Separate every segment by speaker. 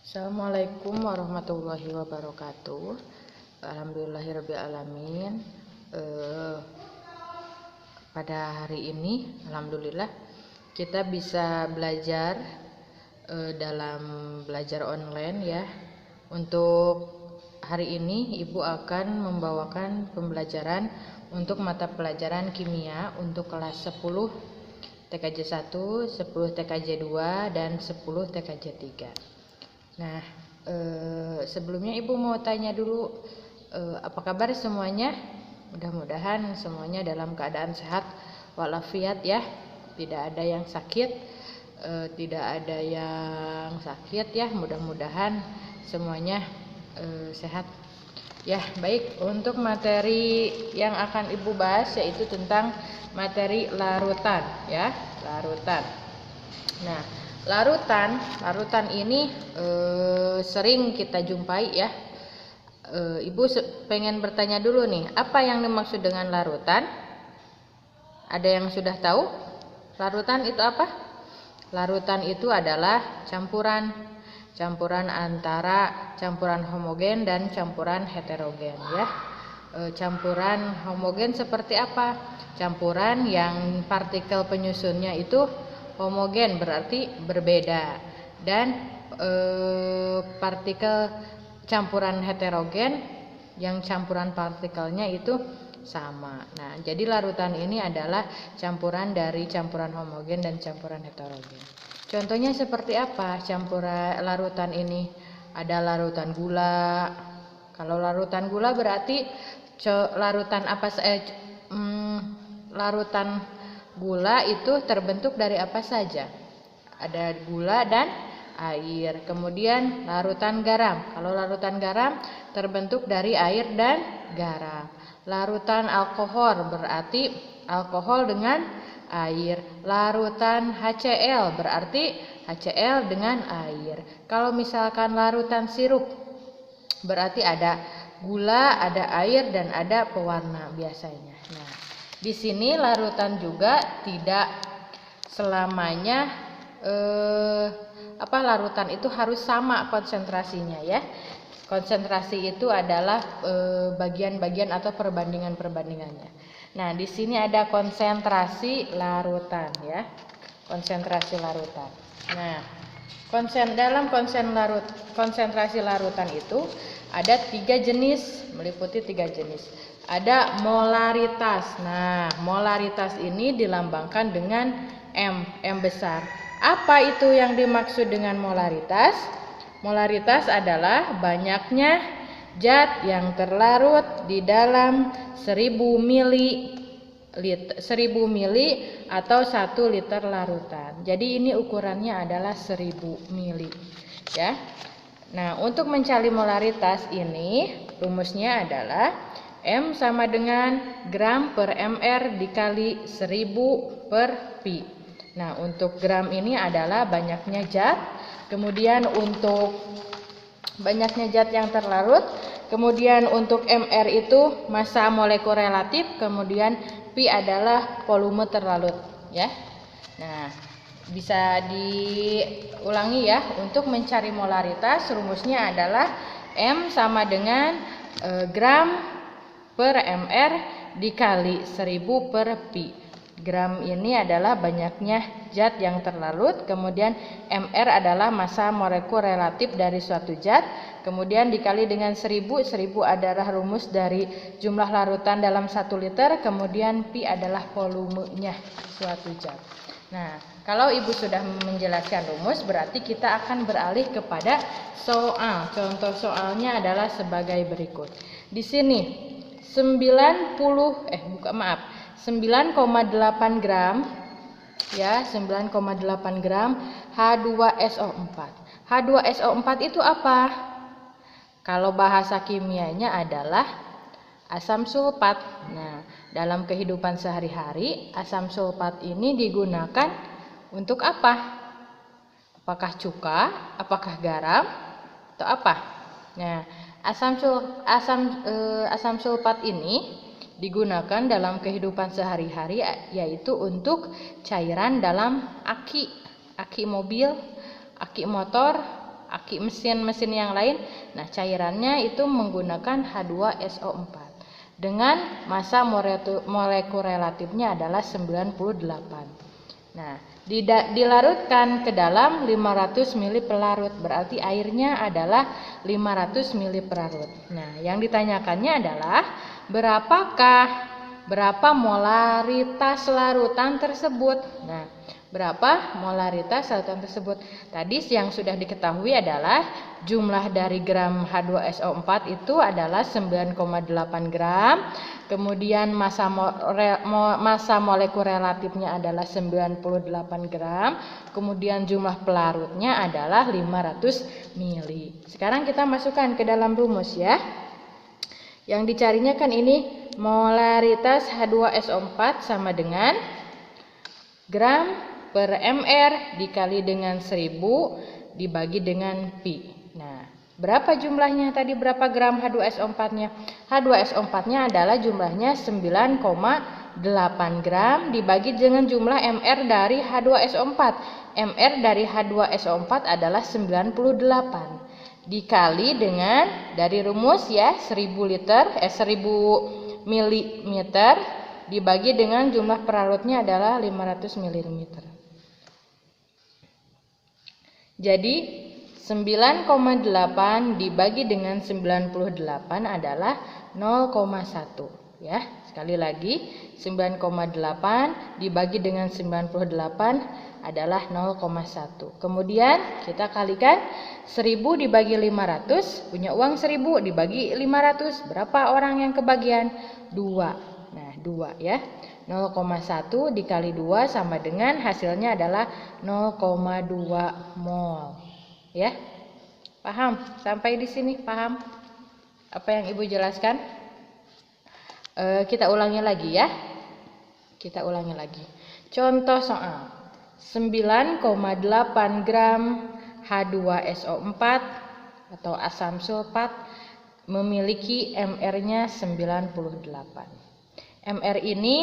Speaker 1: Assalamualaikum warahmatullahi wabarakatuh. Alhamdulillahirrabbilalamin. Pada hari ini alhamdulillah kita bisa belajar dalam belajar online ya. Untuk hari ini Ibu akan membawakan pembelajaran untuk mata pelajaran kimia untuk kelas 10 TKJ 1, 10 TKJ 2 dan 10 TKJ 3. Nah, sebelumnya Ibu mau tanya dulu, apa kabar semuanya? Mudah-mudahan semuanya dalam keadaan sehat walafiat ya, tidak ada yang sakit, ya. Mudah-mudahan semuanya sehat. Ya, baik. Untuk materi yang akan Ibu bahas yaitu tentang materi larutan, ya, larutan. Nah, larutan ini sering kita jumpai ya. Ibu pengen bertanya dulu nih, apa yang dimaksud dengan larutan? Ada yang sudah tahu? Larutan itu apa? Larutan itu adalah campuran antara campuran homogen dan campuran heterogen ya. Campuran homogen seperti apa? Campuran yang partikel penyusunnya itu homogen berarti berbeda, dan partikel campuran heterogen yang campuran partikelnya itu sama. Nah, jadi larutan ini adalah campuran dari campuran homogen dan campuran heterogen. Contohnya seperti apa campuran larutan ini? Ada larutan gula. Kalau larutan gula berarti larutan gula itu terbentuk dari apa saja? Ada gula dan air. Kemudian larutan garam. Kalau larutan garam terbentuk dari air dan garam. Larutan alkohol berarti alkohol dengan air. Larutan HCl berarti HCl dengan air. Kalau misalkan larutan sirup berarti ada gula, ada air dan ada pewarna biasanya. Nah, di sini larutan juga tidak selamanya larutan itu harus sama konsentrasinya ya. Konsentrasi itu adalah bagian-bagian atau perbandingan-perbandingannya. Nah, di sini ada konsentrasi larutan ya. Konsentrasi larutan. Nah, dalam konsentrasi larutan itu ada 3 jenis, meliputi 3 jenis. Ada molaritas. Nah, molaritas ini dilambangkan dengan M besar. Apa itu yang dimaksud dengan molaritas? Molaritas adalah banyaknya zat yang terlarut di dalam 1000 mili atau 1 liter larutan. Jadi ini ukurannya adalah 1000 mili ya. Nah, untuk mencari molaritas ini rumusnya adalah M sama dengan gram per mr dikali 1000 per pi. Nah, untuk gram ini adalah banyaknya zat, kemudian untuk banyaknya zat yang terlarut, kemudian untuk mr itu massa molekul relatif, kemudian pi adalah volume terlarut ya. Nah, bisa diulangi ya. Untuk mencari molaritas rumusnya adalah M sama dengan gram per mr dikali 1000 per pi. Gram ini adalah banyaknya zat yang terlarut, kemudian mr adalah massa molekul relatif dari suatu zat, kemudian dikali dengan 1000 adalah rumus dari jumlah larutan dalam 1 liter, kemudian pi adalah volumenya suatu zat. Nah, kalau Ibu sudah menjelaskan rumus, berarti kita akan beralih kepada soal. Contoh soalnya adalah sebagai berikut. Di sini 9,8 gram ya, 9,8 gram H2SO4. H2SO4 itu apa? Kalau bahasa kimianya adalah asam sulfat. Nah, dalam kehidupan sehari-hari asam sulfat ini digunakan untuk apa? Apakah cuka, apakah garam, atau apa? Nah, asam sulfat ini digunakan dalam kehidupan sehari-hari yaitu untuk cairan dalam aki mobil, aki motor, aki mesin yang lain. Nah, cairannya itu menggunakan H2SO4 dengan massa molekul relatifnya adalah 98. Nah, dilarutkan ke dalam 500 ml pelarut, berarti airnya adalah 500 ml pelarut. Nah, yang ditanyakannya adalah berapa molaritas larutan tersebut. Nah, berapa molaritas larutan tersebut? Tadi yang sudah diketahui adalah jumlah dari gram H2SO4 itu adalah 9,8 gram. Kemudian massa molekul relatifnya adalah 98 gram. Kemudian jumlah pelarutnya adalah 500 ml. Sekarang kita masukkan ke dalam rumus ya. Yang dicarinya kan ini molaritas H2SO4 sama dengan gram per mr dikali dengan 1000 dibagi dengan pi. Nah, berapa jumlahnya tadi, berapa gram H2SO4-nya? H2SO4-nya adalah jumlahnya 9,8 gram dibagi dengan jumlah mr dari H2SO4. Mr dari H2SO4 adalah 98 dikali dengan dari rumus ya 1000 ml dibagi dengan jumlah pelarutnya adalah 500 ml. Jadi 9,8 dibagi dengan 98 adalah 0,1 ya. Sekali lagi 9,8 dibagi dengan 98 adalah 0,1. Kemudian kita kalikan 1000 dibagi 500, punya uang 1000 dibagi 500, berapa orang yang kebagian? 2. Nah, 2 ya. 0,1 dikali 2 sama dengan hasilnya adalah 0,2 mol. Ya. Paham? Sampai di sini paham apa yang Ibu jelaskan? Kita ulangi lagi ya. Kita ulangi lagi. Contoh soal. 9,8 gram H2SO4 atau asam sulfat memiliki mr-nya 98. MR ini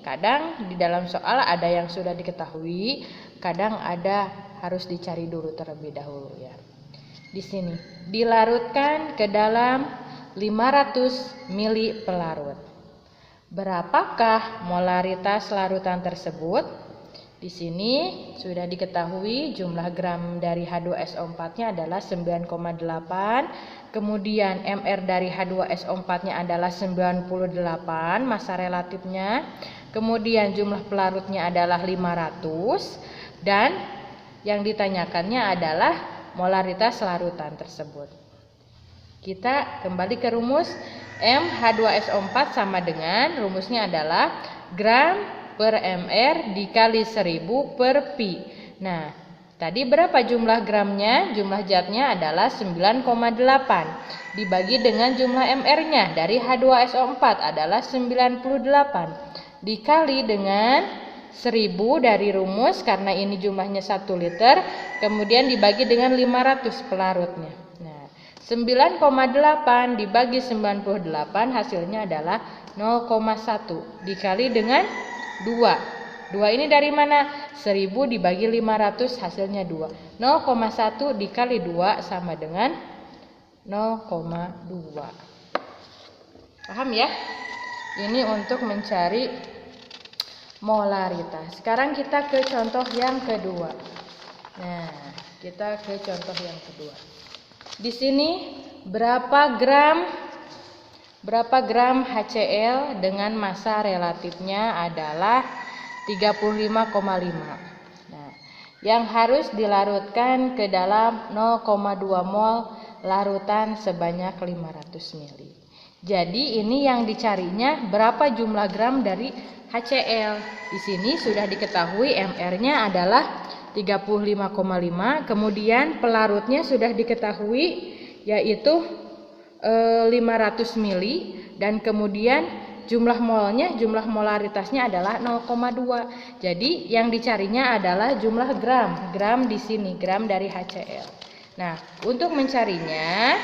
Speaker 1: kadang di dalam soal ada yang sudah diketahui, kadang ada harus dicari dulu terlebih dahulu ya. Di sini dilarutkan ke dalam 500 ml pelarut. Berapakah molaritas larutan tersebut? Di sini sudah diketahui jumlah gram dari H2SO4-nya adalah 9,8. Kemudian mr dari H2SO4-nya adalah 98, massa relatifnya. Kemudian jumlah pelarutnya adalah 500 dan yang ditanyakannya adalah molaritas larutan tersebut. Kita kembali ke rumus. H2SO4 sama dengan rumusnya adalah gram per mr dikali 1000 per pi. Nah, tadi berapa jumlah gramnya? Jumlah zatnya adalah 9,8 dibagi dengan jumlah mr-nya dari H2SO4 adalah 98 dikali dengan 1000 dari rumus karena ini jumlahnya 1 liter, kemudian dibagi dengan 500 pelarutnya. Nah, 9,8 dibagi 98 hasilnya adalah 0,1 dikali dengan 2 ini dari mana? 1000 dibagi 500 hasilnya 2. 0,1 dikali 2 sama dengan 0,2. Paham ya? Ini untuk mencari molaritas. Sekarang kita ke contoh yang kedua. Nah, kita ke contoh yang kedua. Di sini berapa gram HCl dengan massa relatifnya adalah 35,5. Nah, yang harus dilarutkan ke dalam 0,2 mol larutan sebanyak 500 ml. Jadi ini yang dicarinya berapa jumlah gram dari HCl. Di sini sudah diketahui mr-nya adalah 35,5, kemudian pelarutnya sudah diketahui yaitu 500 ml dan kemudian jumlah molnya, jumlah molaritasnya adalah 0,2. Jadi yang dicarinya adalah jumlah gram di sini, gram dari HCl. Nah, untuk mencarinya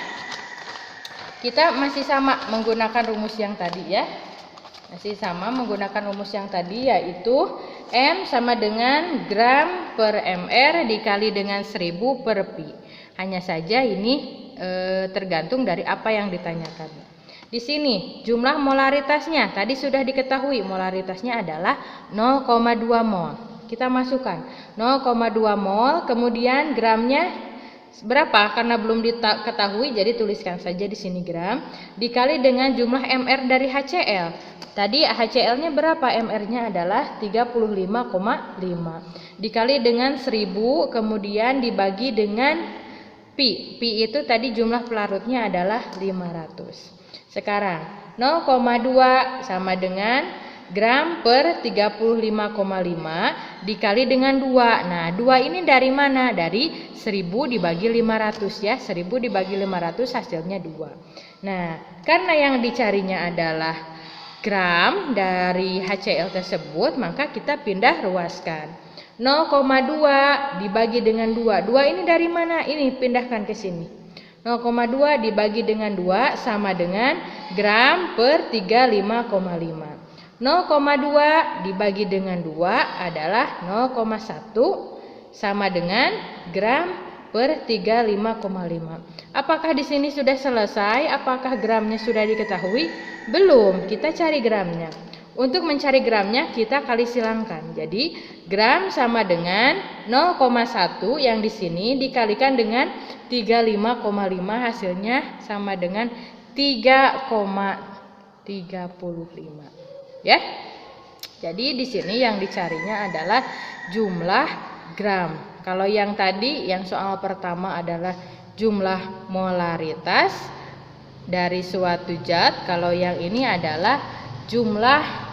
Speaker 1: kita masih sama menggunakan rumus yang tadi ya. Masih sama menggunakan rumus yang tadi yaitu M sama dengan gram per mr dikali dengan 1000 per pi. Hanya saja ini tergantung dari apa yang ditanyakan. Di sini jumlah molaritasnya tadi sudah diketahui, molaritasnya adalah 0,2 mol. Kita masukkan 0,2 mol, kemudian gramnya berapa? Karena belum diketahui, jadi tuliskan saja di sini gram dikali dengan jumlah mR dari HCl. Tadi HCl-nya berapa? mR-nya adalah 35,5 dikali dengan 1000, kemudian dibagi dengan pi. Pi itu tadi jumlah pelarutnya adalah 500. Sekarang 0,2 sama dengan gram per 35,5 dikali dengan 2. Nah, 2 ini dari mana? Dari 1000 dibagi 500 ya. 1000 dibagi 500 hasilnya 2. Nah, karena yang dicarinya adalah gram dari HCl tersebut, maka kita pindah ruaskan. 0,2 dibagi dengan 2. 2 ini dari mana? Ini pindahkan ke sini. 0,2 dibagi dengan 2 sama dengan gram per 35,5. 0,2 dibagi dengan 2 adalah 0,1 sama dengan gram per 35,5. Apakah di sini sudah selesai? Apakah gramnya sudah diketahui? Belum, kita cari gramnya. Untuk mencari gramnya kita kali silangkan. Jadi gram sama dengan 0,1 yang di sini dikalikan dengan 35,5 hasilnya sama dengan 3,35. Ya. Jadi di sini yang dicarinya adalah jumlah gram. Kalau yang tadi yang soal pertama adalah jumlah molaritas dari suatu zat, kalau yang ini adalah jumlah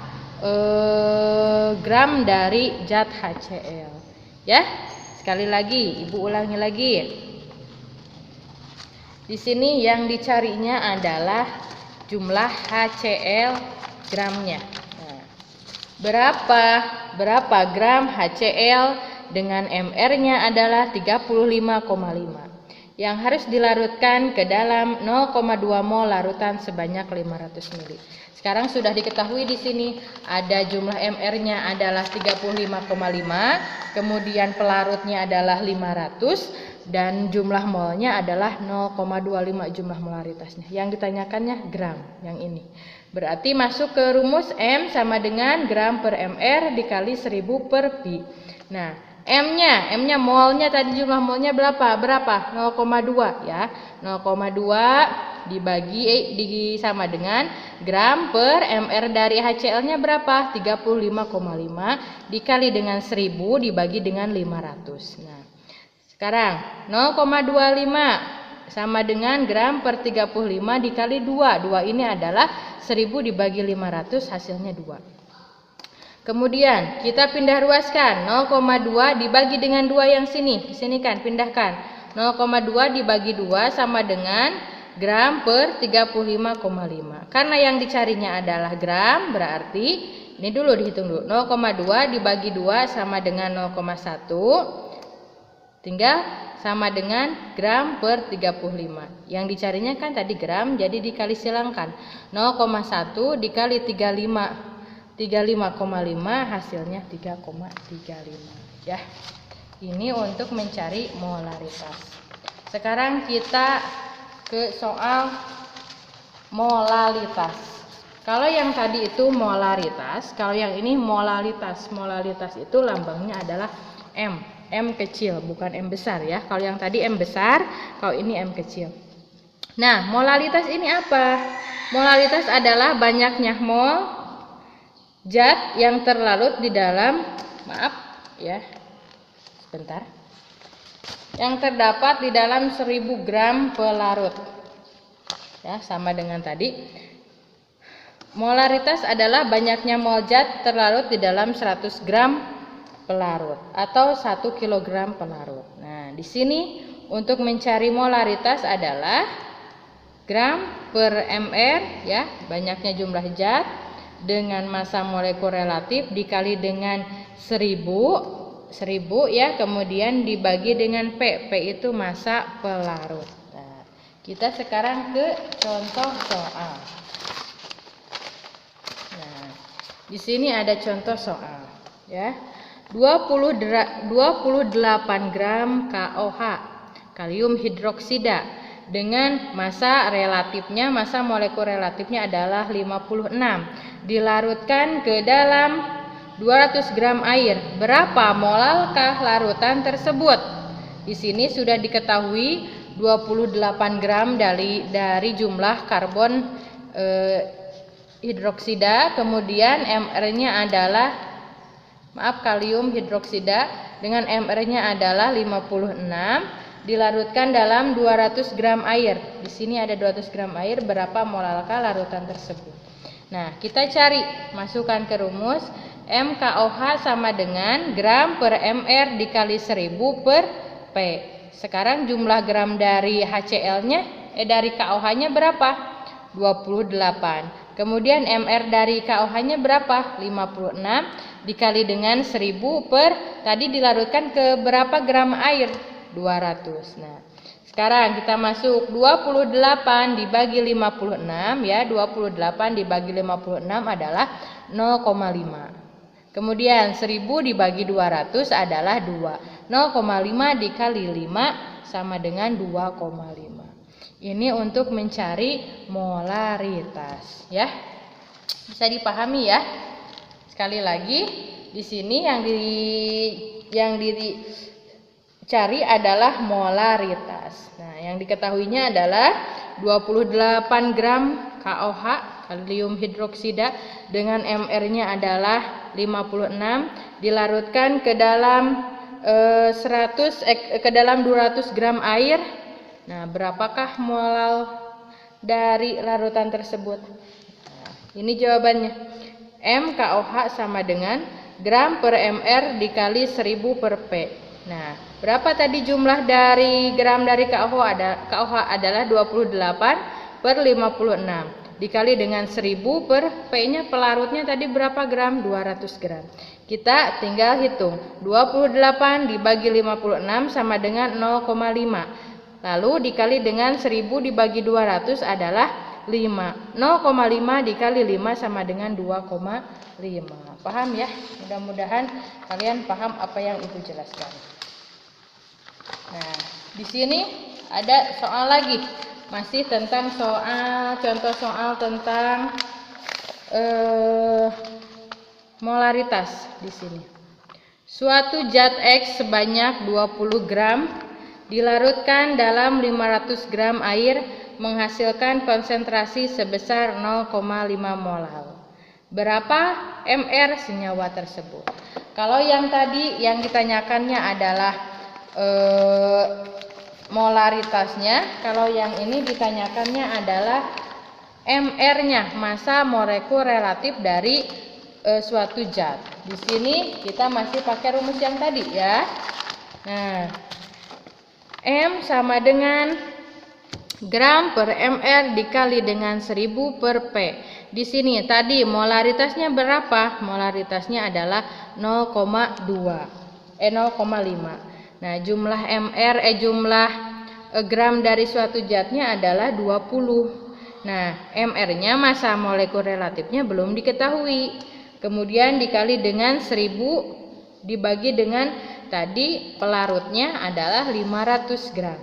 Speaker 1: gram dari zat HCl. Ya, sekali lagi Ibu ulangi lagi. Di sini yang dicarinya adalah jumlah HCl gramnya. Nah, berapa gram HCl dengan mR-nya adalah 35,5. Yang harus dilarutkan ke dalam 0,2 mol larutan sebanyak 500 ml. Sekarang sudah diketahui di sini ada jumlah mR-nya adalah 35,5, kemudian pelarutnya adalah 500 dan jumlah molnya adalah 0,25 jumlah molaritasnya. Yang ditanyakannya gram yang ini. Berarti masuk ke rumus M sama dengan gram per mR dikali 1000 per pi. Nah, M-nya molnya tadi jumlah molnya berapa? 0,2 ya. 0,2 dibagi sama dengan gram per mR dari HCl-nya berapa? 35,5 dikali dengan 1000 dibagi dengan 500. Nah, sekarang 0,25 sama dengan gram per 35 dikali 2. 2 ini adalah 1000 dibagi 500 hasilnya 2. Kemudian kita pindah ruaskan 0,2 dibagi dengan 2 yang sini. Sini kan pindahkan. 0,2 dibagi 2 sama dengan gram per 35,5. Karena yang dicarinya adalah gram, berarti ini dulu dihitung dulu. 0,2 dibagi 2 sama dengan 0,1. Tinggal sama dengan gram per 35. Yang dicarinya kan tadi gram, jadi dikali silangkan. 0,1 dikali 35,5 hasilnya 3,35 ya. Ini untuk mencari molaritas. Sekarang kita ke soal molalitas. Kalau yang tadi itu molaritas, kalau yang ini molalitas. Molalitas itu lambangnya adalah M. M kecil, bukan M besar ya. Kalau yang tadi M besar, kalau ini M kecil. Nah, molalitas ini apa? Molalitas adalah banyaknya mol zat yang terlarut di dalam, sebentar, yang terdapat di dalam 1000 gram pelarut. Ya, sama dengan tadi. Molaritas adalah banyaknya mol zat terlarut di dalam 100 gram pelarut atau 1 kg pelarut. Nah, di sini untuk mencari molaritas adalah gram per mR ya, banyaknya jumlah zat dengan massa molekul relatif dikali dengan 1000 ya, kemudian dibagi dengan P. P itu massa pelarut. Nah, kita sekarang ke contoh soal. Nah, di sini ada contoh soal ya. 28 gram KOH. kalium hidroksida dengan massa molekul relatifnya adalah 56. Dilarutkan ke dalam 200 gram air. Berapa molalkah larutan tersebut? Di sini sudah diketahui 28 gram dari jumlah karbon hidroksida, kemudian MR-nya adalah kalium hidroksida dengan MR-nya adalah 56. Dilarutkan dalam 200 gram air. Di sini ada 200 gram air, berapa molalkah larutan tersebut? Nah, kita cari, masukkan ke rumus. MKOH sama dengan gram per MR dikali 1000 per P. Sekarang jumlah gram dari HCl-nya, dari KOH-nya berapa? 28. Kemudian MR dari KOH-nya berapa? 56 dikali dengan 1000 per, tadi dilarutkan ke berapa gram air? 200. Nah, sekarang kita masuk 28 dibagi 56 ya. 28 dibagi 56 adalah 0,5. Kemudian 1000 dibagi 200 adalah 2. 0,5 dikali 5 sama dengan 2,5. Ini untuk mencari molaritas ya. Bisa dipahami ya. Sekali lagi, di sini yang dicari adalah molaritas. Nah, yang diketahuinya adalah 28 gram KOH kalium hidroksida dengan MR-nya adalah 56 dilarutkan ke dalam 200 gram air. Nah, berapakah molal dari larutan tersebut? Nah, ini jawabannya. MKOH sama dengan gram per MR dikali 1000 per P. Nah, berapa tadi jumlah dari gram dari KOH adalah 28 per 56 dikali dengan 1000 per P-nya pelarutnya tadi berapa gram? 200 gram. Kita tinggal hitung. 28 dibagi 56 sama dengan 0,5. Lalu dikali dengan 1000 dibagi 200 adalah 5. 0,5 dikali 5 sama dengan 2,5. Paham ya? Mudah-mudahan kalian paham apa yang Ibu jelaskan. Nah, di sini ada soal lagi, masih tentang contoh soal tentang molaritas di sini. Suatu zat X sebanyak 20 gram dilarutkan dalam 500 gram air menghasilkan konsentrasi sebesar 0,5 molal. Berapa MR senyawa tersebut? Kalau yang tadi yang ditanyakannya adalah molaritasnya, kalau yang ini ditanyakannya adalah MR-nya, massa molekul relatif dari suatu zat. Di sini kita masih pakai rumus yang tadi ya. Nah, M sama dengan gram per MR dikali dengan 1000 per P. Di sini tadi molaritasnya berapa? Molaritasnya adalah 0,5. Nah, jumlah jumlah gram dari suatu zatnya adalah 20. Nah, MR-nya massa molekul relatifnya belum diketahui. Kemudian dikali dengan 1000 dibagi dengan tadi pelarutnya adalah 500 gram.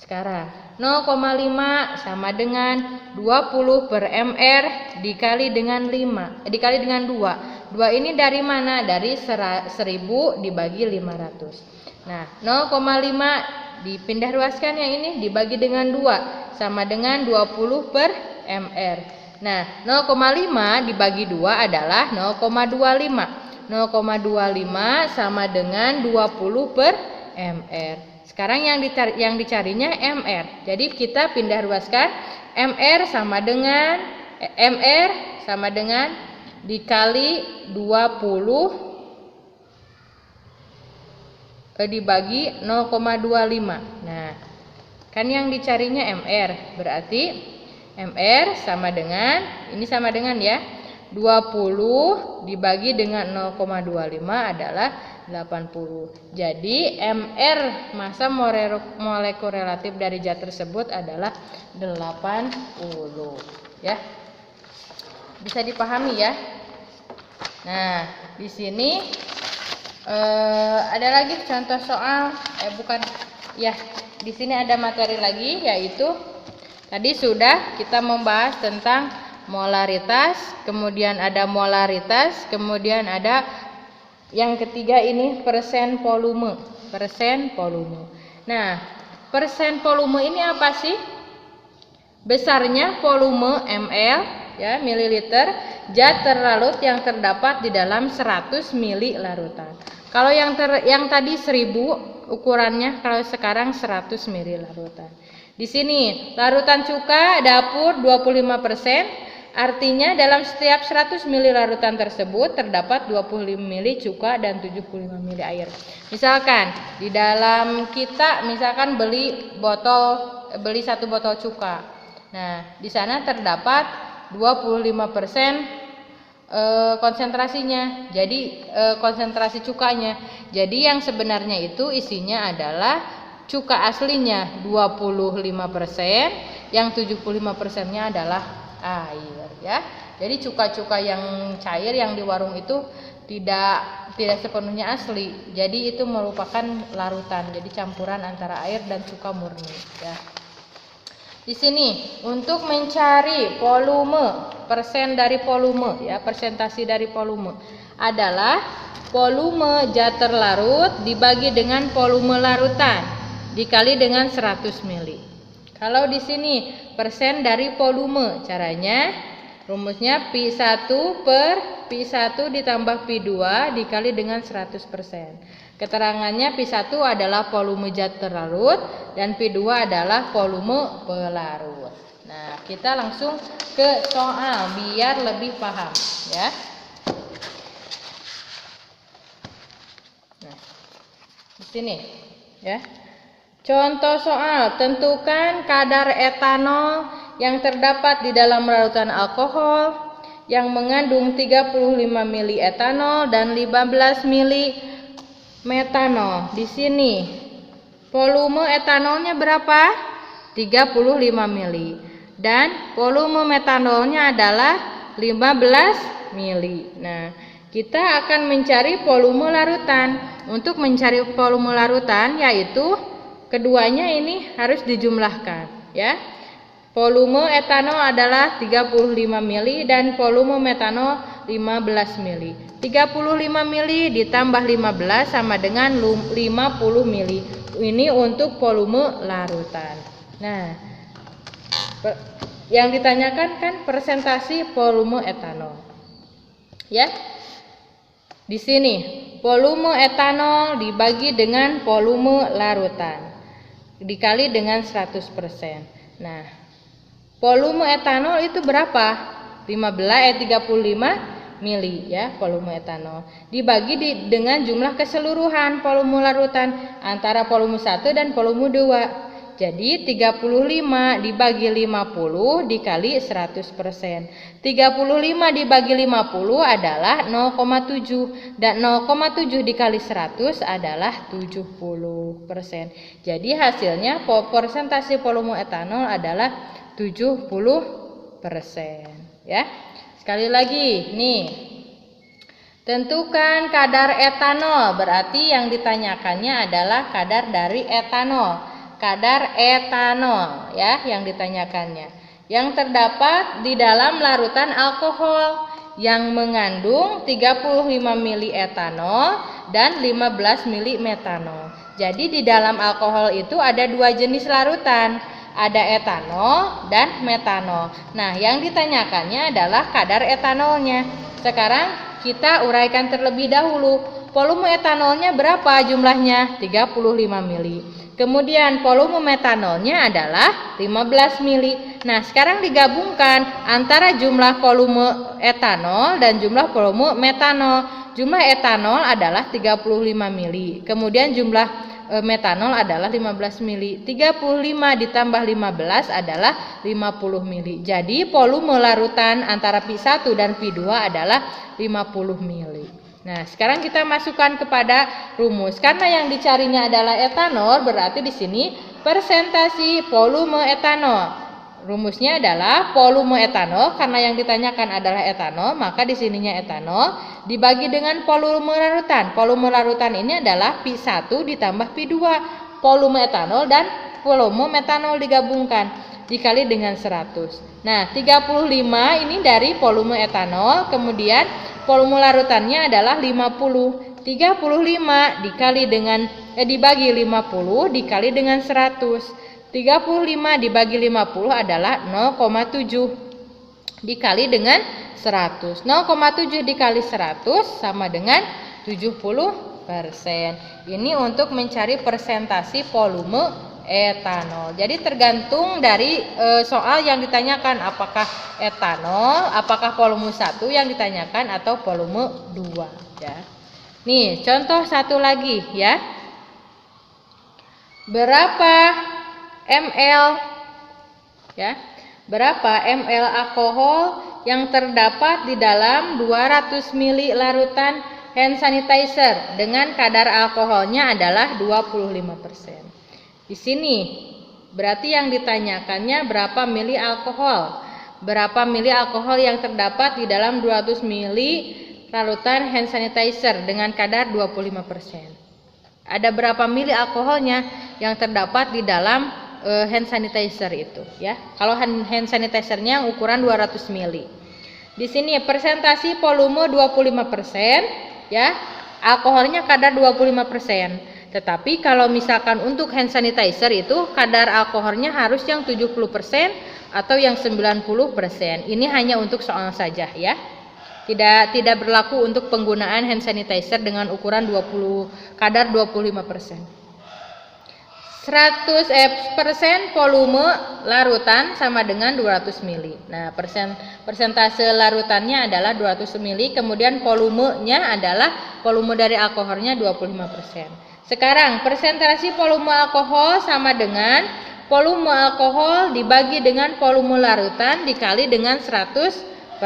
Speaker 1: Sekarang 0,5 sama dengan 20 per MR dikali dengan 2. 2 ini dari mana? Dari 1000 dibagi 500. Nah, 0,5 dipindah ruaskan yang ini dibagi dengan 2 sama dengan 20 per MR. Nah, 0,5 dibagi 2 adalah 0,25. 0,25 sama dengan 20 per MR. Sekarang yang dicarinya MR. Jadi kita pindah ruaskan MR sama dengan dikali 20 dibagi 0,25. Nah, kan yang dicarinya MR. Berarti MR sama dengan, ini sama dengan ya, 20 dibagi dengan 0,25 adalah 80. Jadi MR massa molekul relatif dari zat tersebut adalah 80 ya. Bisa dipahami ya. Nah, di sini ada lagi contoh soal di sini ada materi lagi, yaitu tadi sudah kita membahas tentang molaritas, kemudian ada molaritas, kemudian ada yang ketiga ini persen volume. Persen volume. Nah, persen volume ini apa sih? Besarnya volume ml, ya, mililiter zat terlarut yang terdapat di dalam 100 mili larutan. Kalau yang tadi 1000 ukurannya, kalau sekarang 100 mili larutan. Di sini larutan cuka dapur 25%, artinya dalam setiap 100 mili larutan tersebut terdapat 25 mili cuka dan 75 mili air. Misalkan di dalam kita beli 1 botol cuka. Nah, di sana terdapat 25% konsentrasinya. Jadi konsentrasi cukanya. Jadi yang sebenarnya itu isinya adalah cuka aslinya 25%, yang 75%-nya adalah air, ya. Jadi cuka-cuka yang cair yang di warung itu tidak sepenuhnya asli. Jadi itu merupakan larutan. Jadi campuran antara air dan cuka murni, ya. Di sini untuk mencari volume, persen dari volume, ya, persentasi dari volume adalah volume zat terlarut dibagi dengan volume larutan dikali dengan 100 mili. Kalau di sini persen dari volume, caranya rumusnya Pi1 per Pi1 ditambah Pi2 dikali dengan 100%. Keterangannya Pi1 adalah volume zat terlarut dan Pi2 adalah volume pelarut. Nah, kita langsung ke soal biar lebih paham, ya. Nah, di sini, ya. Contoh soal, tentukan kadar etanol yang terdapat di dalam larutan alkohol yang mengandung 35 mili etanol dan 15 mili metanol. Di sini volume etanolnya berapa? 35 mili dan volume metanolnya adalah 15 mili. Nah, kita akan mencari volume larutan. Untuk mencari volume larutan yaitu keduanya ini harus dijumlahkan, ya. Volume etanol adalah 35 mili dan volume metanol 15 mili. 35 mili ditambah 15 sama dengan 50 mili. Ini untuk volume larutan. Nah, yang ditanyakan kan persentase volume etanol. Ya. Di sini volume etanol dibagi dengan volume larutan dikali dengan 100%. Nah, volume etanol itu berapa? 35 mili, ya, volume etanol dibagi dengan jumlah keseluruhan volume larutan antara volume 1 dan volume 2. Jadi 35 dibagi 50 dikali 100%. 35 dibagi 50 adalah 0,7 dan 0,7 dikali 100 adalah 70%. Jadi hasilnya persentase volume etanol adalah 70%, ya. Sekali lagi, nih. Tentukan kadar etanol, berarti yang ditanyakannya adalah kadar dari etanol. Kadar etanol, ya, yang ditanyakannya. Yang terdapat di dalam larutan alkohol yang mengandung 35 mili etanol dan 15 mili metanol. Jadi di dalam alkohol itu ada dua jenis larutan. Ada etanol dan metanol. Nah, yang ditanyakannya adalah kadar etanolnya. Sekarang kita uraikan terlebih dahulu. Volume etanolnya berapa jumlahnya? 35 mili. Kemudian volume metanolnya adalah 15 mili. Nah, sekarang digabungkan antara jumlah volume etanol dan jumlah volume metanol. Jumlah etanol adalah 35 mili. Kemudian jumlah metanol adalah 15 mili. 35 ditambah 15 adalah 50 mili. Jadi volume larutan antara Pi1 dan Pi2 adalah 50 mili. Nah, sekarang kita masukkan kepada rumus. Karena yang dicarinya adalah etanol, berarti di sini persentase volume etanol. Rumusnya adalah volume etanol, karena yang ditanyakan adalah etanol, maka di sininya etanol dibagi dengan volume larutan. Volume larutan ini adalah Pi1 ditambah Pi2. Volume etanol dan volume metanol digabungkan dikali dengan 100. Nah, 35 ini dari volume etanol, kemudian volume larutannya adalah 50. 35 dikali dengan dibagi 50 dikali dengan 100. 35 dibagi 50 adalah 0,7 dikali dengan 100. 0,7 dikali 100 sama dengan 70%. Ini untuk mencari persentasi volume etanol. Jadi tergantung dari soal yang ditanyakan, apakah etanol, apakah volume 1 yang ditanyakan atau volume 2 ya. Nih, contoh satu lagi ya. Berapa ml ya? Berapa ml alkohol yang terdapat di dalam 200 ml larutan hand sanitizer dengan kadar alkoholnya adalah 25%. Di sini berarti yang ditanyakannya berapa mili alkohol. Berapa mili alkohol yang terdapat di dalam 200 mili larutan hand sanitizer dengan kadar 25%. Ada berapa mili alkoholnya yang terdapat di dalam hand sanitizer itu ya. Kalau hand sanitizernya ukuran 200 mili. Di sini persentasi volume 25% ya. Alkoholnya kadar 25%. Tetapi kalau misalkan untuk hand sanitizer itu kadar alkoholnya harus yang 70% atau yang 90%. Ini hanya untuk soal saja ya. Tidak berlaku untuk penggunaan hand sanitizer dengan ukuran kadar 25%. 100% volume larutan sama dengan 200 mili. Nah, persentase larutannya adalah 200 mili, kemudian volumenya adalah volume dari alkoholnya 25%. Sekarang persentase volume alkohol sama dengan volume alkohol dibagi dengan volume larutan dikali dengan 100%.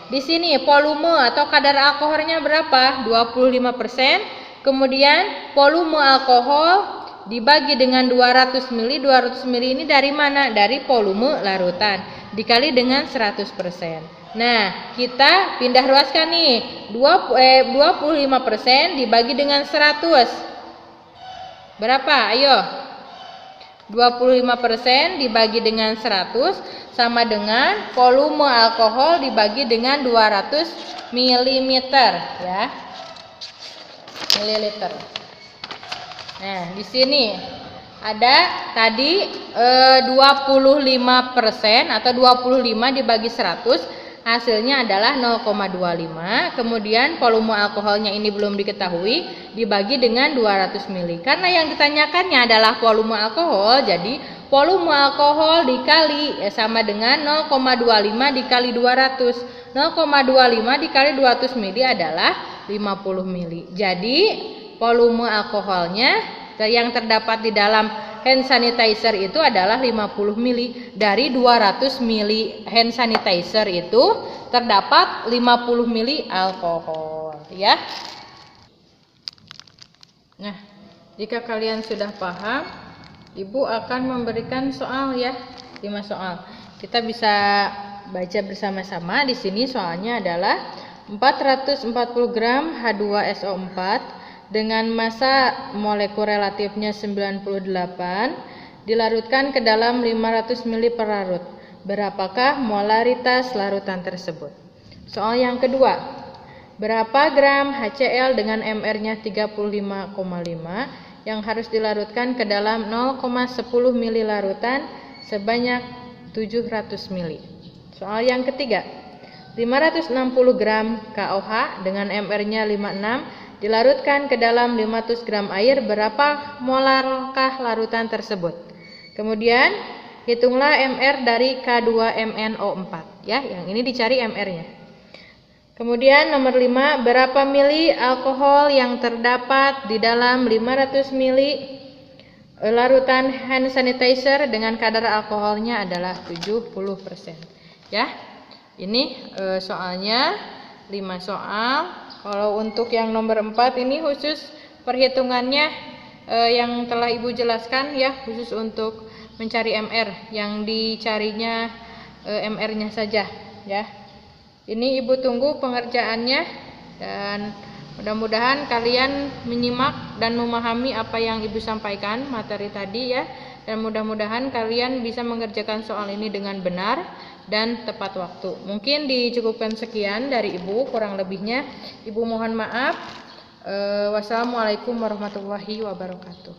Speaker 1: Di sini volume atau kadar alkoholnya berapa? 25%. Kemudian volume alkohol dibagi dengan 200 ml. 200 ml ini dari mana? Dari volume larutan dikali dengan 100%. Nah, kita pindah ruaskan nih. 25% dibagi dengan 100. Berapa? Ayo. 25% dibagi dengan 100 sama dengan volume alkohol dibagi dengan 200 ml ya. Mililiter. Nah, di sini ada tadi 25% atau 25 dibagi 100 hasilnya adalah 0,25. Kemudian volume alkoholnya ini belum diketahui dibagi dengan 200 ml. Karena yang ditanyakannya adalah volume alkohol, jadi volume alkohol dikali sama dengan 0,25 dikali 200. 0,25 dikali 200 ml adalah 50 ml. Jadi volume alkoholnya yang terdapat di dalam hand sanitizer itu adalah 50 ml. Dari 200 ml hand sanitizer itu terdapat 50 ml alkohol ya. Nah, jika kalian sudah paham, Ibu akan memberikan soal ya, 5 soal. Kita bisa baca bersama-sama. Di sini soalnya adalah 440 gram H2SO4 dengan massa molekul relatifnya 98 dilarutkan ke dalam 500 ml per larut. Berapakah molaritas larutan tersebut? Soal yang kedua, berapa gram HCl dengan MR-nya 35,5 yang harus dilarutkan ke dalam 0,10 ml larutan sebanyak 700 ml. Soal yang ketiga, 560 gram KOH dengan MR-nya 56 dilarutkan ke dalam 500 gram air, berapa molarkah larutan tersebut? Kemudian hitunglah MR dari K2MnO4 ya, yang ini dicari MR-nya. Kemudian nomor 5, berapa mili alkohol yang terdapat di dalam 500 mili larutan hand sanitizer dengan kadar alkoholnya adalah 70%. Ya. Ini soalnya 5 soal. Kalau untuk yang nomor 4 ini khusus perhitungannya yang telah Ibu jelaskan ya, khusus untuk mencari MR, yang dicarinya MR-nya saja ya. Ini Ibu tunggu pengerjaannya dan mudah-mudahan kalian menyimak dan memahami apa yang Ibu sampaikan materi tadi ya. dan mudah-mudahan kalian bisa mengerjakan soal ini dengan benar dan tepat waktu. Mungkin dicukupkan sekian dari Ibu, kurang lebihnya Ibu mohon maaf. Wassalamualaikum warahmatullahi wabarakatuh.